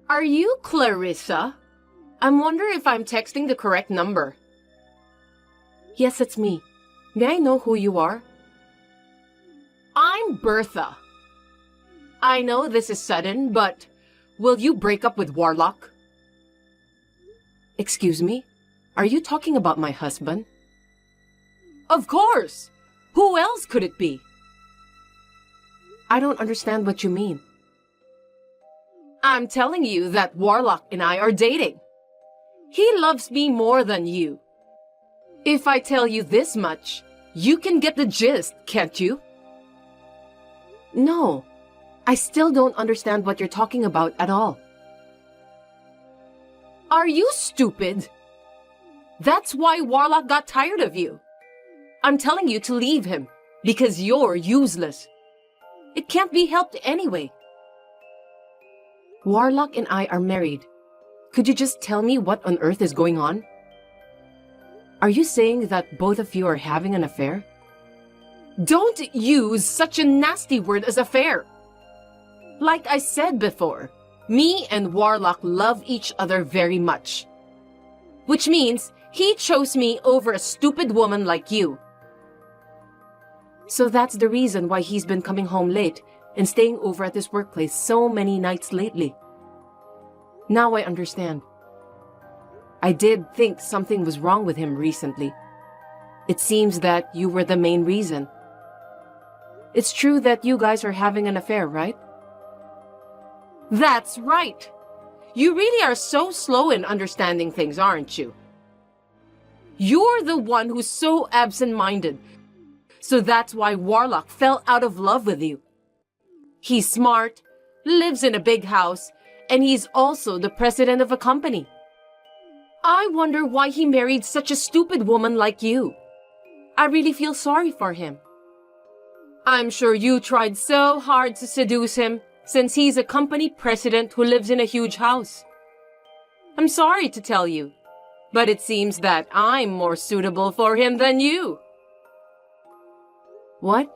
Are you Clarissa? I'm wondering if I'm texting the correct number. Yes, it's me. May I know who you are? I'm Bertha. I know this is sudden, but will you break up with Warlock? Excuse me? Are you talking about my husband? Of course! Who else could it be? I don't understand what you mean. I'm telling you that Warlock and I are dating. He loves me more than you. If I tell you this much, you can get the gist, can't you? No, I still don't understand what you're talking about at all. Are you stupid? That's why Warlock got tired of you. I'm telling you to leave him, because you're useless. It can't be helped anyway. Warlock and I are married. Could you just tell me what on earth is going on? Are you saying that both of you are having an affair? Don't use such a nasty word as affair. Like I said before, me and Warlock love each other very much. Which means he chose me over a stupid woman like you. So that's the reason why he's been coming home late and staying over at this workplace so many nights lately. Now I understand. I did think something was wrong with him recently. It seems that you were the main reason. It's true that you guys are having an affair, right? That's right. You really are so slow in understanding things, aren't you? You're the one who's so absent-minded. So that's why Warlock fell out of love with you. He's smart, lives in a big house, and he's also the president of a company. I wonder why he married such a stupid woman like you. I really feel sorry for him. I'm sure you tried so hard to seduce him, since he's a company president who lives in a huge house. I'm sorry to tell you, but it seems that I'm more suitable for him than you. What?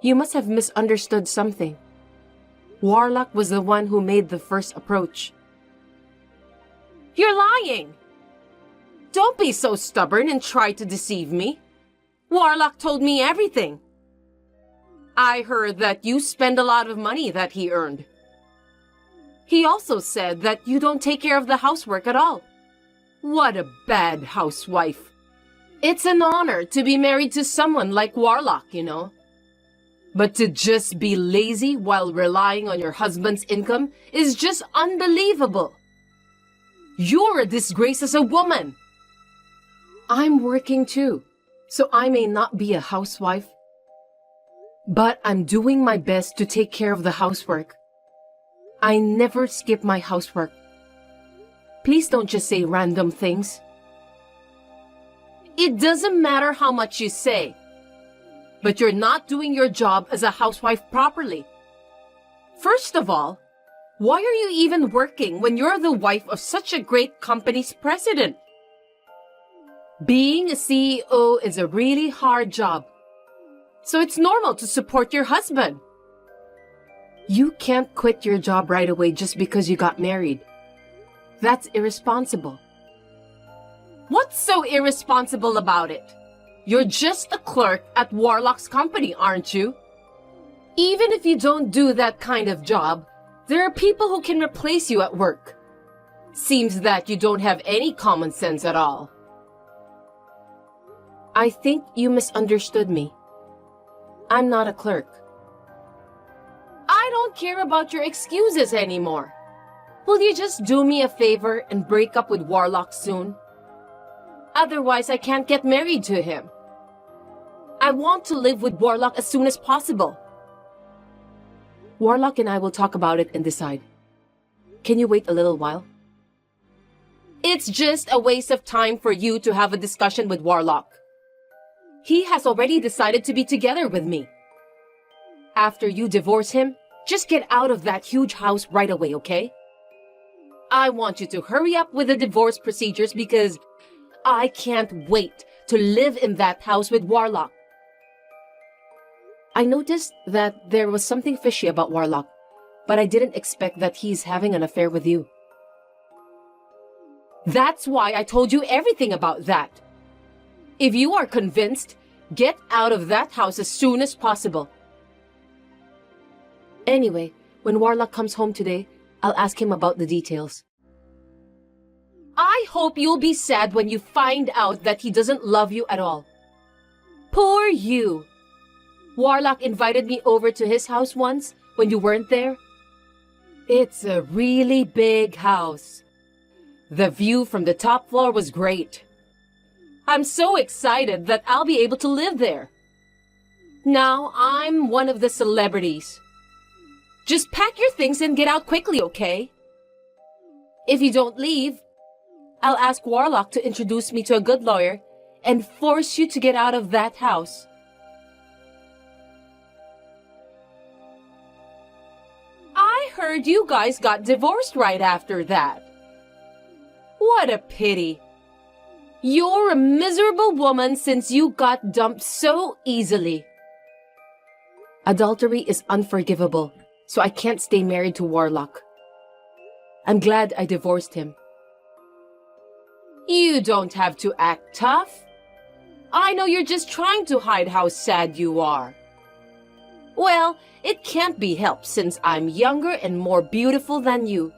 You must have misunderstood something. Warlock was the one who made the first approach. You're lying! Don't be so stubborn and try to deceive me. Warlock told me everything. I heard that you spend a lot of money that he earned. He also said that you don't take care of the housework at all. What a bad housewife. It's an honor to be married to someone like Warlock, you know. But to just be lazy while relying on your husband's income is just unbelievable. You're a disgrace as a woman. I'm working too, so I may not be a housewife. But I'm doing my best to take care of the housework. I never skip my housework. Please don't just say random things. It doesn't matter how much you say, but you're not doing your job as a housewife properly. First of all, why are you even working when you're the wife of such a great company's president? Being a CEO is a really hard job, so it's normal to support your husband. You can't quit your job right away just because you got married. That's irresponsible. What's so irresponsible about it? You're just a clerk at Warlock's company, aren't you? Even if you don't do that kind of job, there are people who can replace you at work. Seems that you don't have any common sense at all. I think you misunderstood me. I'm not a clerk. I don't care about your excuses anymore. Will you just do me a favor and break up with Warlock soon? Otherwise, I can't get married to him. I want to live with Warlock as soon as possible. Warlock and I will talk about it and decide. Can you wait a little while? It's just a waste of time for you to have a discussion with Warlock. He has already decided to be together with me. After you divorce him, just get out of that huge house right away, okay? I want you to hurry up with the divorce procedures because I can't wait to live in that house with Warlock. I noticed that there was something fishy about Warlock. but I didn't expect that he's having an affair with you. That's why I told you everything about that. If you are convinced, get out of that house as soon as possible. Anyway, when Warlock comes home today, I'll ask him about the details. I hope you'll be sad when you find out that he doesn't love you at all. Poor you. Warlock invited me over to his house once when you weren't there. It's a really big house. The view from the top floor was great. I'm so excited that I'll be able to live there. Now I'm one of the celebrities. Just pack your things and get out quickly, okay? If you don't leave, I'll ask Warlock to introduce me to a good lawyer and force you to get out of that house. I heard you guys got divorced right after that. What a pity. You're a miserable woman since you got dumped so easily. Adultery is unforgivable, so I can't stay married to Warlock. I'm glad I divorced him. You don't have to act tough. I know you're just trying to hide how sad you are. Well, it can't be helped since I'm younger and more beautiful than you.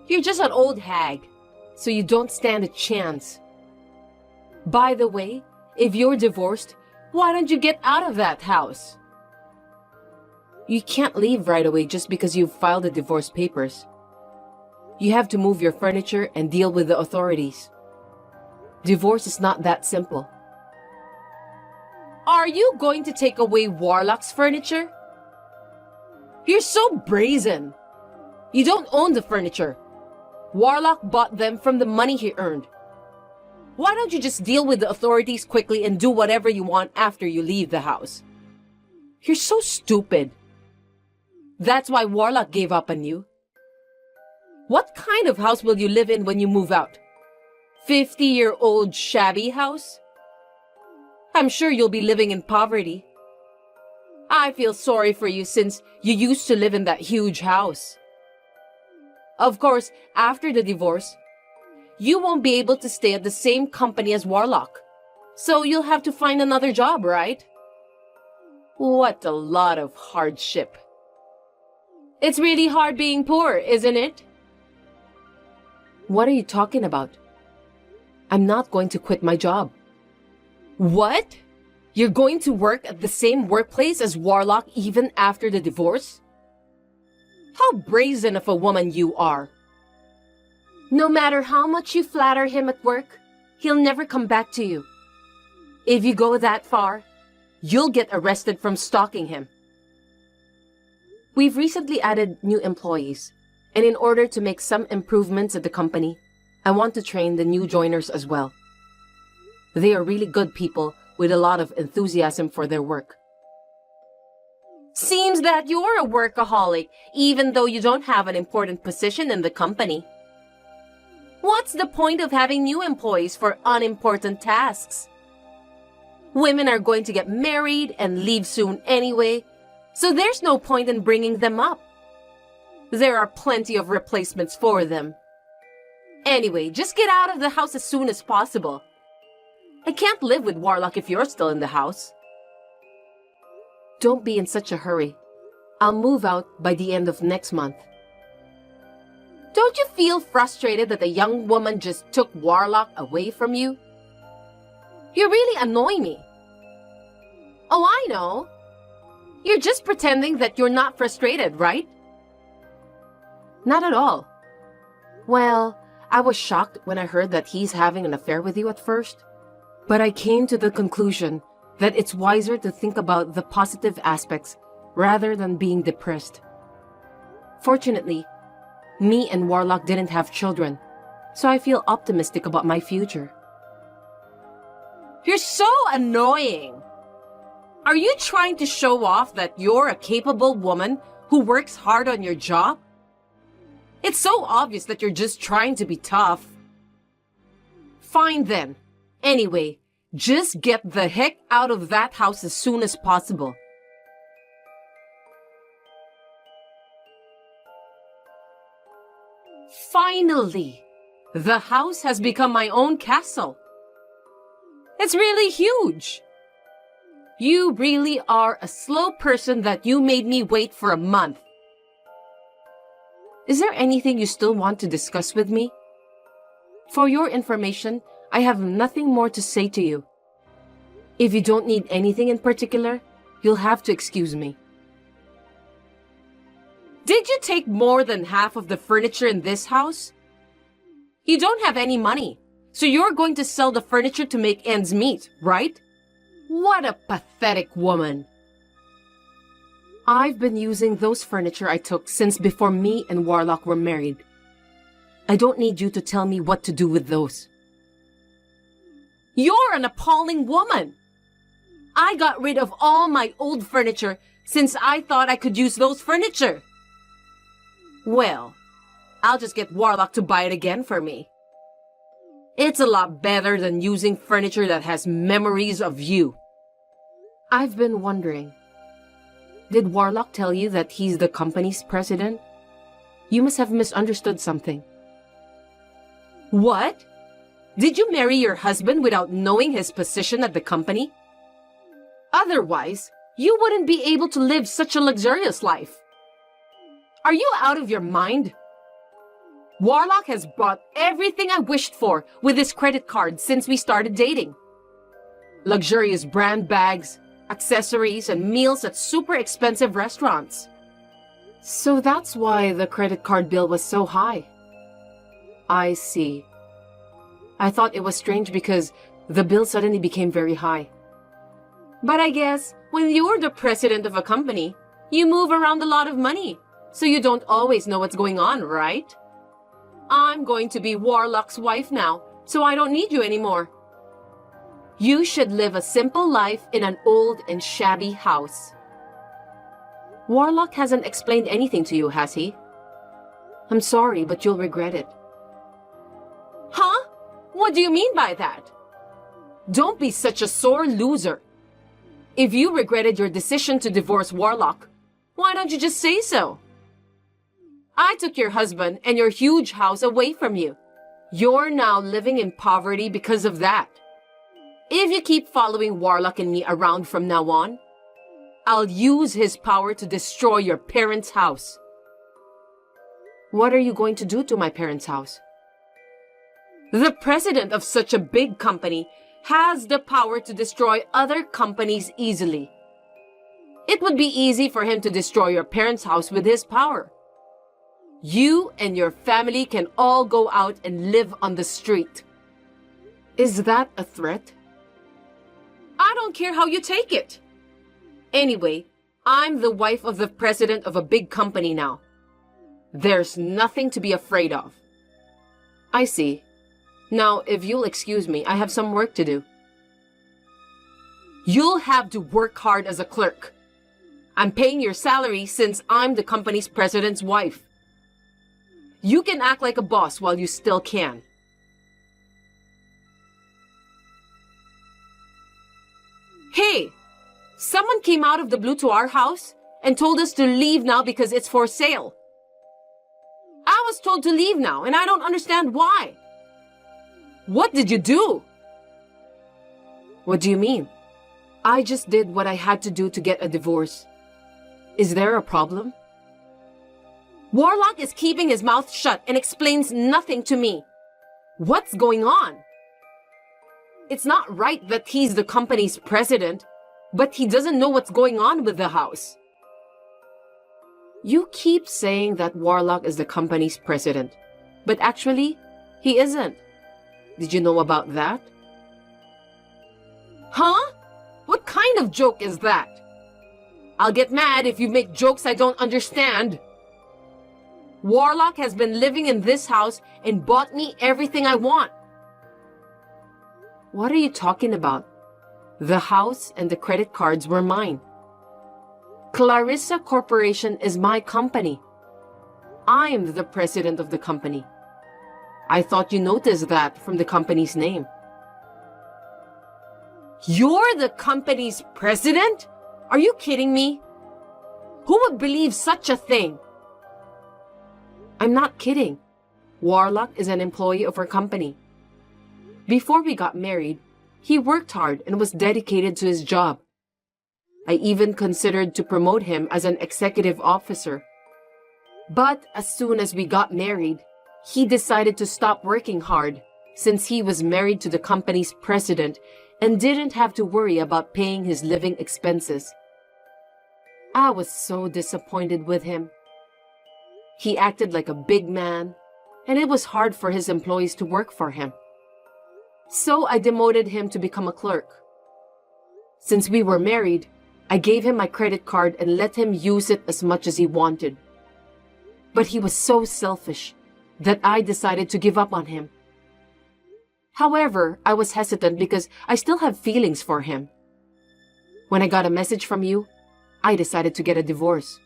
You're just an old hag, so you don't stand a chance. By the way, if you're divorced, why don't you get out of that house? You can't leave right away just because you've filed the divorce papers. You have to move your furniture and deal with the authorities. Divorce is not that simple. Are you going to take away Warlock's furniture? You're so brazen. You don't own the furniture. Warlock bought them from the money he earned. Why don't you just deal with the authorities quickly and do whatever you want after you leave the house? You're so stupid. That's why Warlock gave up on you. What kind of house will you live in when you move out? 50-year-old shabby house? I'm sure you'll be living in poverty. I feel sorry for you since you used to live in that huge house. Of course, after the divorce, you won't be able to stay at the same company as Warlock. So you'll have to find another job, right? What a lot of hardship. It's really hard being poor, isn't it? What are you talking about? I'm not going to quit my job. What? You're going to work at the same workplace as Warlock even after the divorce? How brazen of a woman you are. No matter how much you flatter him at work, he'll never come back to you. If you go that far, you'll get arrested from stalking him. We've recently added new employees, and in order to make some improvements at the company, I want to train the new joiners as well. They are really good people with a lot of enthusiasm for their work. Seems that you're a workaholic, even though you don't have an important position in the company. What's the point of having new employees for unimportant tasks? Women are going to get married and leave soon anyway, so there's no point in bringing them up. There are plenty of replacements for them. Anyway, just get out of the house as soon as possible. I can't live with Warlock if you're still in the house. Don't be in such a hurry. I'll move out by the end of next month. Don't you feel frustrated that the young woman just took Warlock away from you? You really annoy me. Oh, I know. You're just pretending that you're not frustrated, right? Not at all. Well, I was shocked when I heard that he's having an affair with you at first. But I came to the conclusion that it's wiser to think about the positive aspects rather than being depressed. Fortunately, me and Warlock didn't have children, so I feel optimistic about my future. You're so annoying! Are you trying to show off that you're a capable woman who works hard on your job? It's so obvious that you're just trying to be tough. Fine then. Anyway, just get the heck out of that house as soon as possible. Finally, the house has become my own castle. It's really huge. You really are a slow person that you made me wait for a month. Is there anything you still want to discuss with me? For your information, I have nothing more to say to you. If you don't need anything in particular, you'll have to excuse me. Did you take more than half of the furniture in this house? You don't have any money, so you're going to sell the furniture to make ends meet, right? What a pathetic woman. I've been using those furniture I took since before me and Warlock were married. I don't need you to tell me what to do with those. You're an appalling woman. I got rid of all my old furniture since I thought I could use those furniture. Well, I'll just get Warlock to buy it again for me. It's a lot better than using furniture that has memories of you. I've been wondering, did Warlock tell you that he's the company's president? You must have misunderstood something. What? Did you marry your husband without knowing his position at the company? Otherwise, you wouldn't be able to live such a luxurious life. Are you out of your mind? Warlock has bought everything I wished for with his credit card since we started dating. Luxurious brand bags, accessories, and meals at super expensive restaurants. So that's why the credit card bill was so high. I see. I thought it was strange because the bill suddenly became very high. But I guess when you're the president of a company, you move around a lot of money, so you don't always know what's going on, right? I'm going to be Warlock's wife now, so I don't need you anymore. You should live a simple life in an old and shabby house. Warlock hasn't explained anything to you, has he? I'm sorry, but you'll regret it. Huh? What do you mean by that? Don't be such a sore loser. If you regretted your decision to divorce Warlock, why don't you just say so? I took your husband and your huge house away from you. You're now living in poverty because of that. If you keep following Warlock and me around from now on, I'll use his power to destroy your parents' house. What are you going to do to my parents' house? The president of such a big company has the power to destroy other companies easily. It would be easy for him to destroy your parents' house with his power. You and your family can all go out and live on the street. Is that a threat? I don't care how you take it. Anyway, I'm the wife of the president of a big company now. There's nothing to be afraid of. I see. Now, if you'll excuse me, I have some work to do. You'll have to work hard as a clerk. I'm paying your salary since I'm the company's president's wife. You can act like a boss while you still can. Hey, someone came out of the blue to our house and told us to leave now because it's for sale. I was told to leave now and I don't understand why. What did you do? What do you mean? I just did what I had to do to get a divorce. Is there a problem? Warlock is keeping his mouth shut and explains nothing to me. What's going on? It's not right that he's the company's president, but he doesn't know what's going on with the house. You keep saying that Warlock is the company's president, but actually, he isn't. Did you know about that? Huh? What kind of joke is that? I'll get mad if you make jokes I don't understand. Warlock has been living in this house and bought me everything I want. What are you talking about? The house and the credit cards were mine. Clarissa Corporation is my company. I'm the president of the company. I thought you noticed that from the company's name. You're the company's president? Are you kidding me? Who would believe such a thing? I'm not kidding. Warlock is an employee of our company. Before we got married, he worked hard and was dedicated to his job. I even considered to promote him as an executive officer. But as soon as we got married, he decided to stop working hard since he was married to the company's president and didn't have to worry about paying his living expenses. I was so disappointed with him. He acted like a big man, and it was hard for his employees to work for him. So I demoted him to become a clerk. Since we were married, I gave him my credit card and let him use it as much as he wanted. But he was so selfish that I decided to give up on him. However, I was hesitant because I still have feelings for him. When I got a message from you, I decided to get a divorce.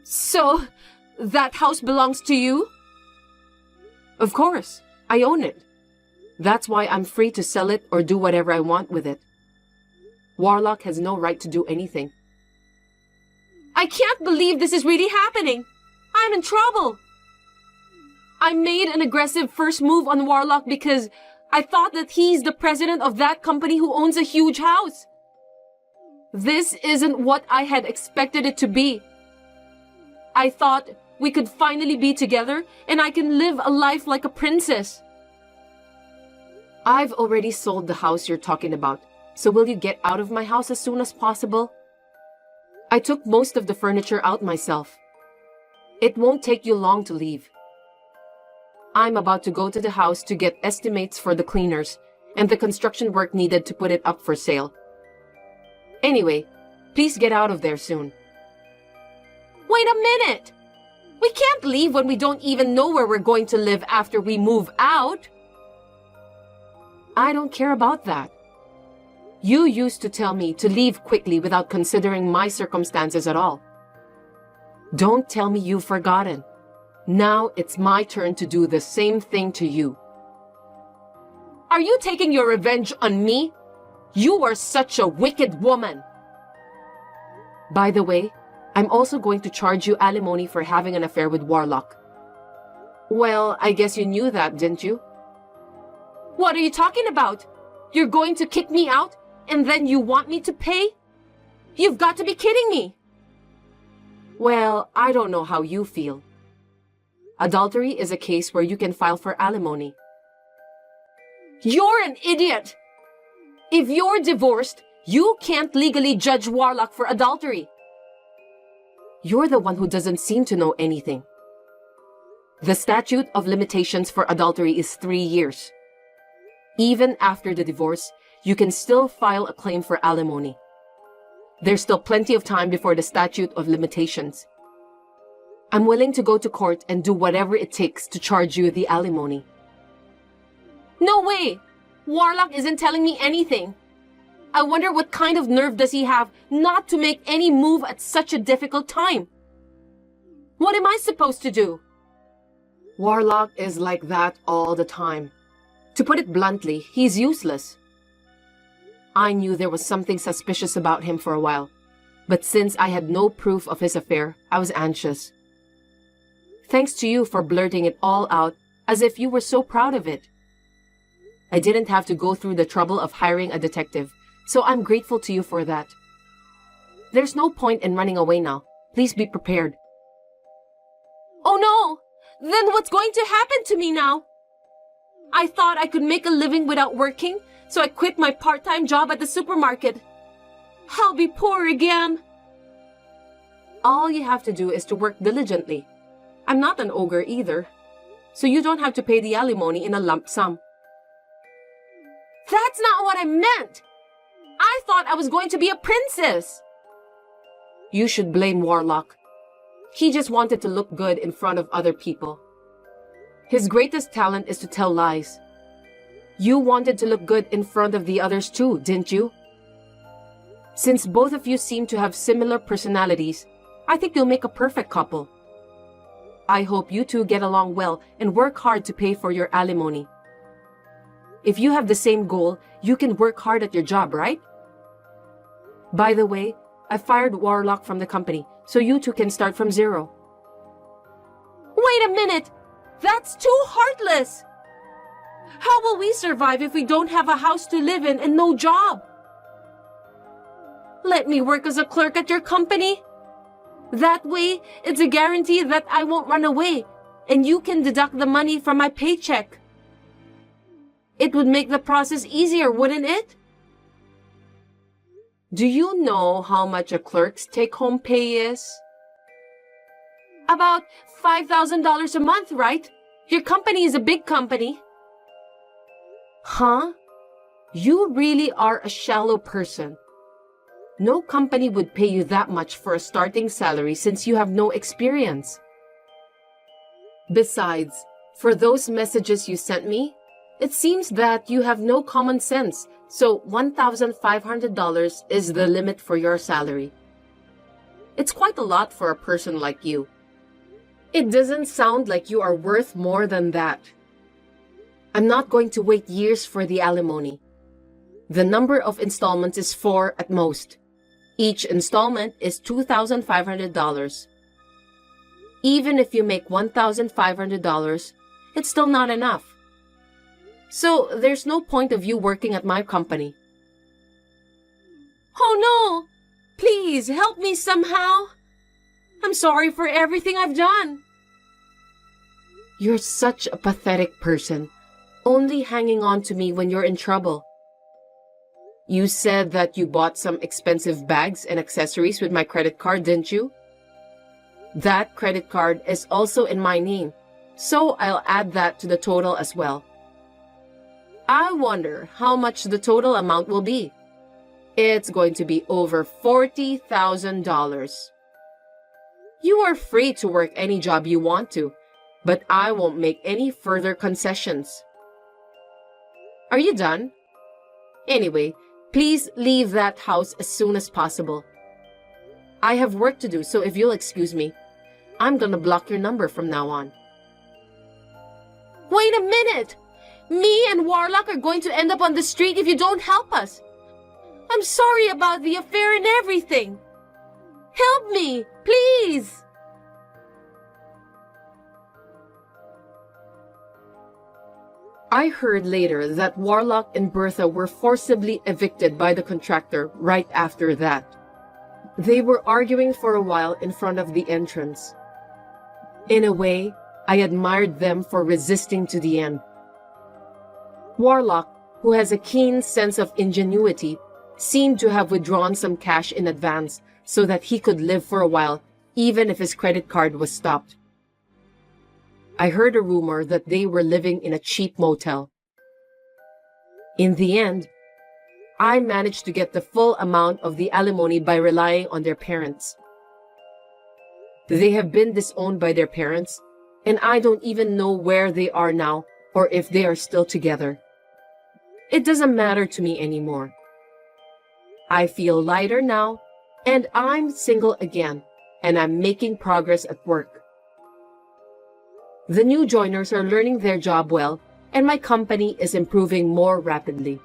So, that house belongs to you? Of course, I own it. That's why I'm free to sell it or do whatever I want with it. Warlock has no right to do anything. I can't believe this is really happening. I'm in trouble. I made an aggressive first move on Warlock because I thought that he's the president of that company who owns a huge house. This isn't what I had expected it to be. I thought we could finally be together and I can live a life like a princess. I've already sold the house you're talking about, so will you get out of my house as soon as possible? I took most of the furniture out myself. It won't take you long to leave. I'm about to go to the house to get estimates for the cleaners and the construction work needed to put it up for sale. Anyway, please get out of there soon. Wait a minute! We can't leave when we don't even know where we're going to live after we move out. I don't care about that. You used to tell me to leave quickly without considering my circumstances at all. Don't tell me you've forgotten. Now it's my turn to do the same thing to you. Are you taking your revenge on me? You are such a wicked woman. By the way, I'm also going to charge you alimony for having an affair with Warlock. Well, I guess you knew that, didn't you? What are you talking about? You're going to kick me out and then you want me to pay? You've got to be kidding me. Well, I don't know how you feel. Adultery is a case where you can file for alimony. You're an idiot! If you're divorced, you can't legally judge Warlock for adultery. You're the one who doesn't seem to know anything. The statute of limitations for adultery is 3 years. Even after the divorce, you can still file a claim for alimony. There's still plenty of time before the statute of limitations. I'm willing to go to court and do whatever it takes to charge you the alimony. No way! Warlock isn't telling me anything. I wonder what kind of nerve does he have not to make any move at such a difficult time? What am I supposed to do? Warlock is like that all the time. To put it bluntly, he's useless. I knew there was something suspicious about him for a while, but since I had no proof of his affair, I was anxious. Thanks to you for blurting it all out as if you were so proud of it. I didn't have to go through the trouble of hiring a detective, so I'm grateful to you for that. There's no point in running away now. Please be prepared. Oh no! Then what's going to happen to me now? I thought I could make a living without working, so I quit my part-time job at the supermarket. I'll be poor again. All you have to do is to work diligently. I'm not an ogre either, so you don't have to pay the alimony in a lump sum. That's not what I meant! I thought I was going to be a princess! You should blame Warlock. He just wanted to look good in front of other people. His greatest talent is to tell lies. You wanted to look good in front of the others too, didn't you? Since both of you seem to have similar personalities, I think you'll make a perfect couple. I hope you two get along well and work hard to pay for your alimony. If you have the same goal, you can work hard at your job, right? By the way, I fired Warlock from the company, so you two can start from zero. Wait a minute! That's too heartless! How will we survive if we don't have a house to live in and no job? Let me work as a clerk at your company. That way, it's a guarantee that I won't run away, and you can deduct the money from my paycheck. It would make the process easier, wouldn't it? Do you know how much a clerk's take-home pay is? About $5,000 a month, right? Your company is a big company. Huh? You really are a shallow person. No company would pay you that much for a starting salary since you have no experience. Besides, for those messages you sent me, it seems that you have no common sense, so $1,500 is the limit for your salary. It's quite a lot for a person like you. It doesn't sound like you are worth more than that. I'm not going to wait years for the alimony. The number of installments is 4 at most. Each installment is $2,500. Even if you make $1,500, it's still not enough. So there's no point of you working at my company. Oh no! Please help me somehow. I'm sorry for everything I've done. You're such a pathetic person, only hanging on to me when you're in trouble. You said that you bought some expensive bags and accessories with my credit card, didn't you? That credit card is also in my name, so I'll add that to the total as well. I wonder how much the total amount will be. It's going to be over $40,000. You are free to work any job you want to, but I won't make any further concessions. Are you done? Anyway, please leave that house as soon as possible. I have work to do, so if you'll excuse me, I'm gonna block your number from now on. Wait a minute! Me and Warlock are going to end up on the street if you don't help us. I'm sorry about the affair and everything. Help me, please! I heard later that Warlock and Bertha were forcibly evicted by the contractor right after that. They were arguing for a while in front of the entrance. In a way, I admired them for resisting to the end. Warlock, who has a keen sense of ingenuity, seemed to have withdrawn some cash in advance so that he could live for a while, even if his credit card was stopped. I heard a rumor that they were living in a cheap motel. In the end, I managed to get the full amount of the alimony by relying on their parents. They have been disowned by their parents, and I don't even know where they are now or if they are still together. It doesn't matter to me anymore. I feel lighter now, and I'm single again, and I'm making progress at work. The new joiners are learning their job well, and my company is improving more rapidly.